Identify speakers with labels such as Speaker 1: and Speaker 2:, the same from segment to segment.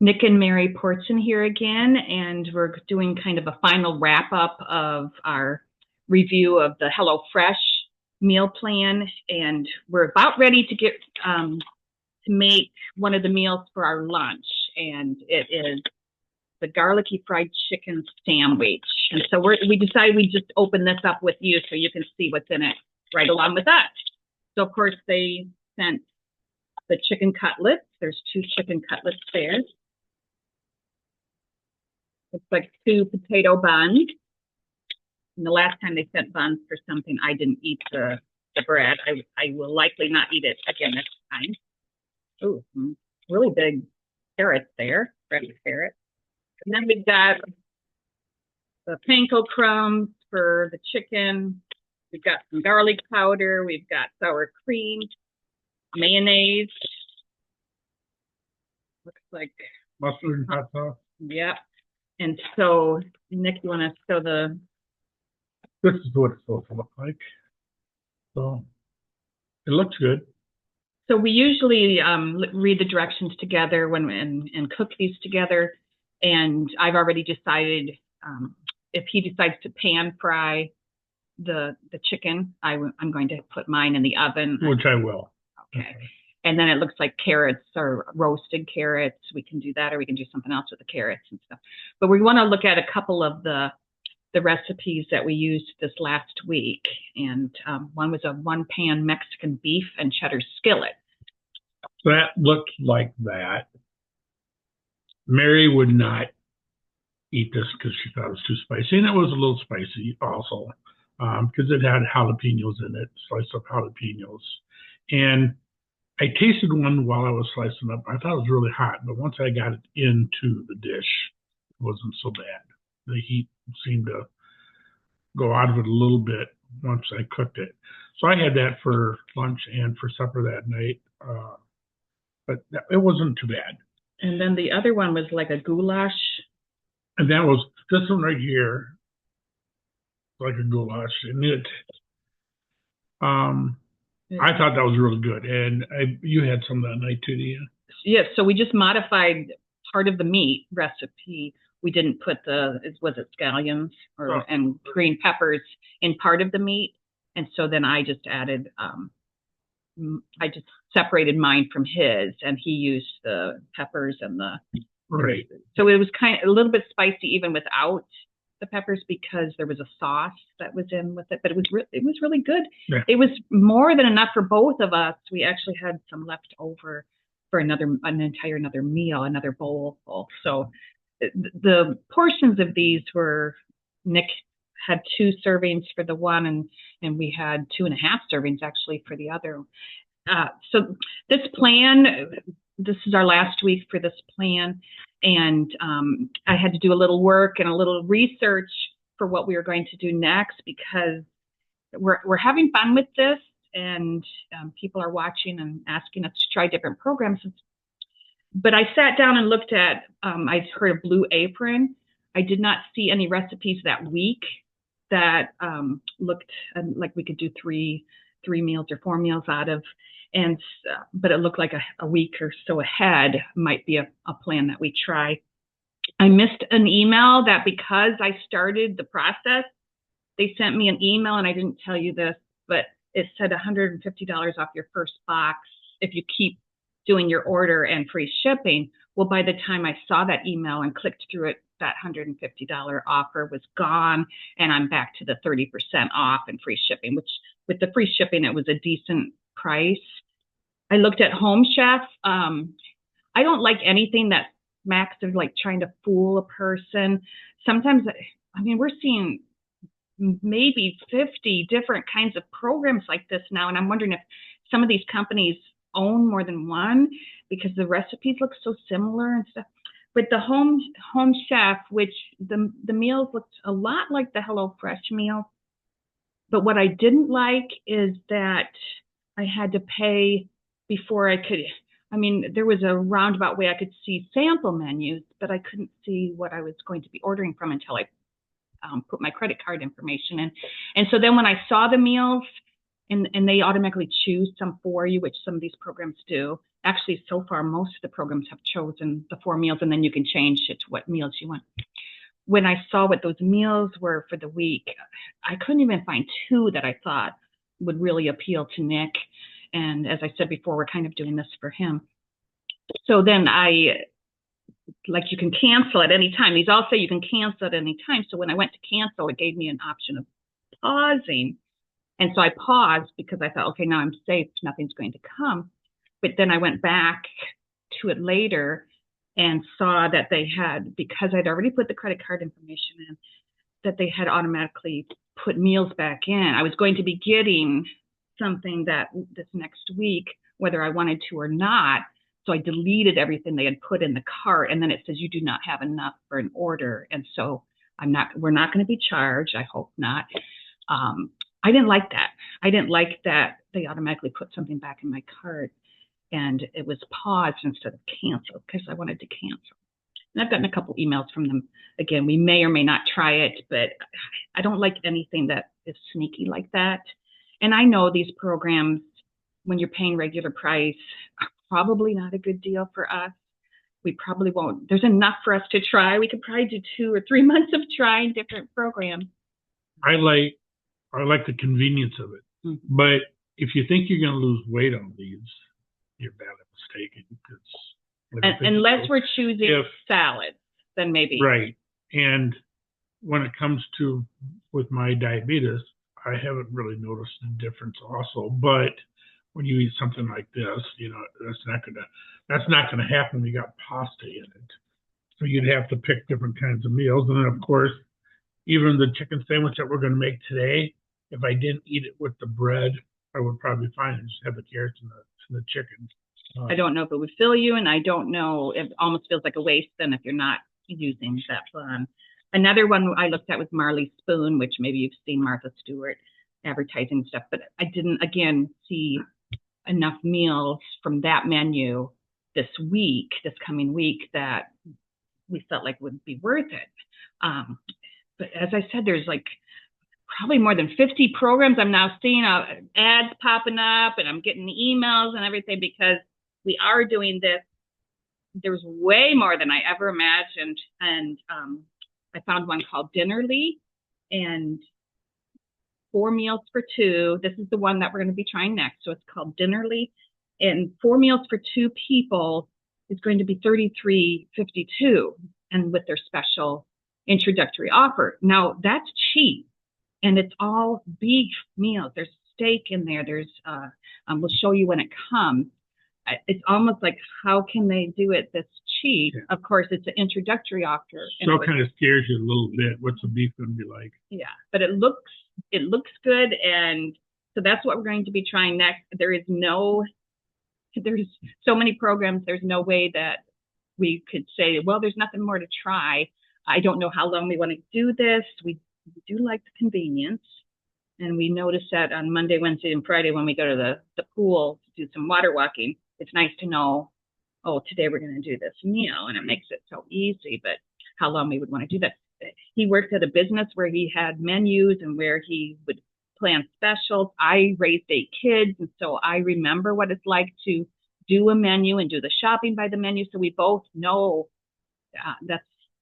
Speaker 1: Nick and Mary Portson here again, and we're doing kind of a final wrap up of our review of the HelloFresh meal plan, and we're about ready to get to make one of the meals for our lunch, and it is the garlicky fried chicken sandwich. And so we decided we'd just open this up with you so you can see what's in it right along with us. So of course they sent the chicken cutlets. There's 2 chicken cutlets there. It's like 2 potato buns. And the last time they sent buns for something, I didn't eat the bread. I will likely not eat it again this time. Oh, really big carrots there, fresh carrots. And then we've got the panko crumbs for the chicken. We've got some garlic powder. We've got sour cream, mayonnaise. Looks like
Speaker 2: mustard and hot sauce.
Speaker 1: Yep. And so, Nick, you want to show the...
Speaker 2: This is what it's supposed to look like. So, it looks good.
Speaker 1: So we usually read the directions together and cook these together. And I've already decided if he decides to pan fry the chicken, I'm going to put mine in the oven.
Speaker 2: Which I will.
Speaker 1: Okay. And then it looks like carrots or roasted carrots. We can do that, or we can do something else with the carrots and stuff. But we want to look at a couple of the recipes that we used this last week. And one was a 1-pan Mexican beef and cheddar skillet.
Speaker 2: That looked like that. Mary would not eat this because she thought it was too spicy. And it was a little spicy also because it had jalapenos in it, sliced up jalapenos. And I tasted one while I was slicing up. I thought it was really hot, but once I got it into the dish, it wasn't so bad. The heat seemed to go out of it a little bit once I cooked it. So I had that for lunch and for supper that night, but it wasn't too bad.
Speaker 1: And then the other one was like a goulash.
Speaker 2: And that was this one right here, like a goulash. And it, I thought that was really good. And you had some that night too, didn't you?
Speaker 1: Yes. So we just modified part of the meat recipe. We didn't put was it scallions and green peppers in part of the meat. And so then I just added, I just separated mine from his, and he used the peppers and the.
Speaker 2: Right.
Speaker 1: So it was kind of a little bit spicy even without the peppers because there was a sauce that was in with it, but it was really good.
Speaker 2: Yeah.
Speaker 1: It was more than enough for both of us. We actually had some left over for another meal, another bowl full. So the portions of these were, Nick had 2 servings for the one, and we had 2.5 servings actually for the other. So this is our last week for this plan. And I had to do a little work and a little research for what we were going to do next because we're having fun with this, and people are watching and asking us to try different programs. But I sat down and looked at, I heard of Blue Apron. I did not see any recipes that week that looked like we could do 3 meals or 4 meals out of. And but it looked like a week or so ahead might be a plan that we try. I missed an email that because I started the process, they sent me an email, and I didn't tell you this, but it said $150 off your first box if you keep doing your order and free shipping. Well, by the time I saw that email and clicked through it, that $150 offer was gone, and I'm back to the 30% off and free shipping, which with the free shipping, it was a decent price. I looked at Home Chef. I don't like anything that smacks of like trying to fool a person. Sometimes, I mean, we're seeing maybe 50 different kinds of programs like this now, and I'm wondering if some of these companies own more than one because the recipes look so similar and stuff. With the Home Chef, which the meals looked a lot like the HelloFresh meal, but what I didn't like is that I had to pay before I could. I mean, there was a roundabout way I could see sample menus, but I couldn't see what I was going to be ordering from until I put my credit card information in. And so then when I saw the meals, and they automatically choose some for you, which some of these programs do, actually so far most of the programs have chosen the 4 meals, and then you can change it to what meals you want. When I saw what those meals were for the week, I couldn't even find 2 that I thought would really appeal to Nick. And as I said before, we're kind of doing this for him. So then you can cancel at any time. These all say you can cancel at any time. So when I went to cancel, it gave me an option of pausing. And so I paused because I thought, okay, now I'm safe. Nothing's going to come. But then I went back to it later and saw that they had, because I'd already put the credit card information in, that they had automatically put meals back in. I was going to be getting something that this next week, whether I wanted to or not. So I deleted everything they had put in the cart, and then it says you do not have enough for an order. And so we're not going to be charged. I hope not. I didn't like that. I didn't like that they automatically put something back in my cart. And it was paused instead of canceled because I wanted to cancel. And I've gotten a couple emails from them. Again, we may or may not try it, but I don't like anything that is sneaky like that. And I know these programs, when you're paying regular price, are probably not a good deal for us. We probably won't. There's enough for us to try. We could probably do 2 or 3 months of trying different programs.
Speaker 2: I like the convenience of it. Mm-hmm. But if you think you're going to lose weight on these, you're badly mistaken.
Speaker 1: Unless we're choosing salads, then maybe.
Speaker 2: Right. And when it comes to with my diabetes, I haven't really noticed a difference also. But when you eat something like this, that's not gonna happen when you got pasta in it. So you'd have to pick different kinds of meals. And then of course, even the chicken sandwich that we're gonna make today, if I didn't eat it with the bread, I would probably fine and just have the carrots and the chicken.
Speaker 1: I don't know if it would fill you, and I don't know, it almost feels like a waste then if you're not using that bun. Another one I looked at was Marley Spoon, which maybe you've seen Martha Stewart advertising stuff, but I didn't, again, see enough meals from that menu this coming week, that we felt like would be worth it. But as I said, there's like probably more than 50 programs. I'm now seeing ads popping up, and I'm getting emails and everything because we are doing this. There's way more than I ever imagined. And I found one called Dinnerly, and 4 meals for 2. This is the one that we're going to be trying next. So it's called Dinnerly, and 4 meals for 2 people is going to be $33.52, and with their special introductory offer. Now that's cheap, and it's all beef meals. There's steak in there. There's we'll show you when it comes. It's almost like, how can they do it this cheap? Yeah. Of course, it's an introductory offer.
Speaker 2: So it kind of scares you a little bit. What's the beef going to be like?
Speaker 1: Yeah, but it looks good, and so that's what we're going to be trying next. There's so many programs. There's no way that we could say, well, there's nothing more to try. I don't know how long we want to do this. We do like the convenience. And we notice that on Monday, Wednesday, and Friday when we go to the pool to do some water walking, it's nice to know, oh, today we're going to do this meal, and it makes it so easy. But how long we would want to do that. He worked at a business where he had menus and where he would plan specials. I raised 8 kids, and so I remember what it's like to do a menu and do the shopping by the menu. So we both know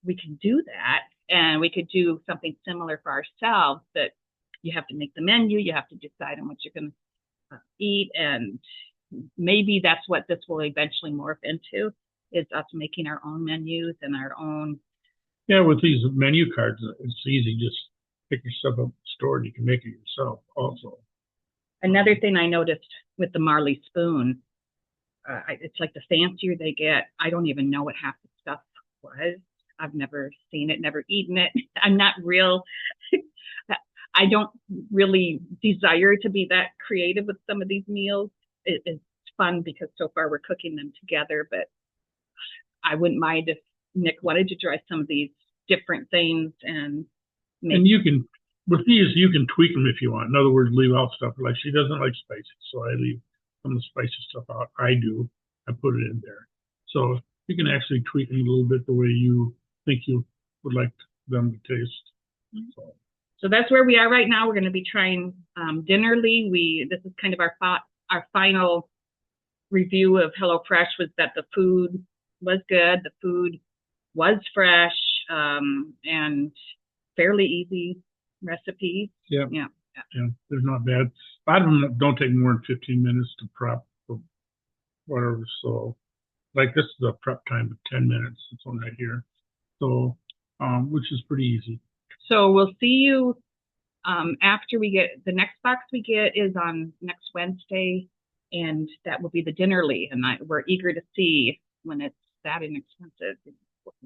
Speaker 1: we can do that, and we could do something similar for ourselves. But you have to make the menu, you have to decide on what you're going to eat, and maybe that's what this will eventually morph into, is us making our own menus and our own.
Speaker 2: Yeah, with these menu cards, it's easy. Just pick your stuff up at the store and you can make it yourself also.
Speaker 1: Another thing I noticed with the Marley Spoon, it's like the fancier they get, I don't even know what half the stuff was. I've never seen it, never eaten it. I'm not real. I don't really desire to be that creative with some of these meals. It's fun because so far we're cooking them together, but I wouldn't mind if Nick wanted to try some of these different things. And
Speaker 2: you can, with these, you can tweak them if you want. In other words, leave out stuff. Like she doesn't like spicy, so I leave some of the spicy stuff out. I do. I put it in there. So you can actually tweak them a little bit the way you think you would like them to taste.
Speaker 1: Mm-hmm. So that's where we are right now. We're going to be trying Dinnerly. This is kind of our final review of HelloFresh was that the food was good, the food was fresh, and fairly easy recipes.
Speaker 2: Yeah.
Speaker 1: Yeah.
Speaker 2: Yeah, they're not bad. A lot of them don't take more than 15 minutes to prep or whatever. So, like this is a prep time of 10 minutes. It's on right here. So, which is pretty easy.
Speaker 1: So we'll see you after we get the next box we get is on next Wednesday, and that will be the Dinnerly, and we're eager to see when it's that inexpensive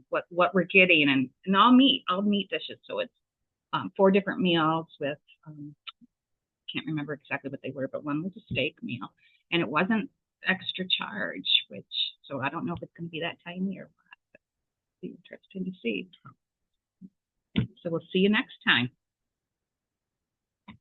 Speaker 1: what we're getting, and all meat dishes. So it's 4 different meals with can't remember exactly what they were, but one was a steak meal, and it wasn't extra charge, which so I don't know if it's going to be that tiny or what. But it'll be interesting to see. So we'll see you next time.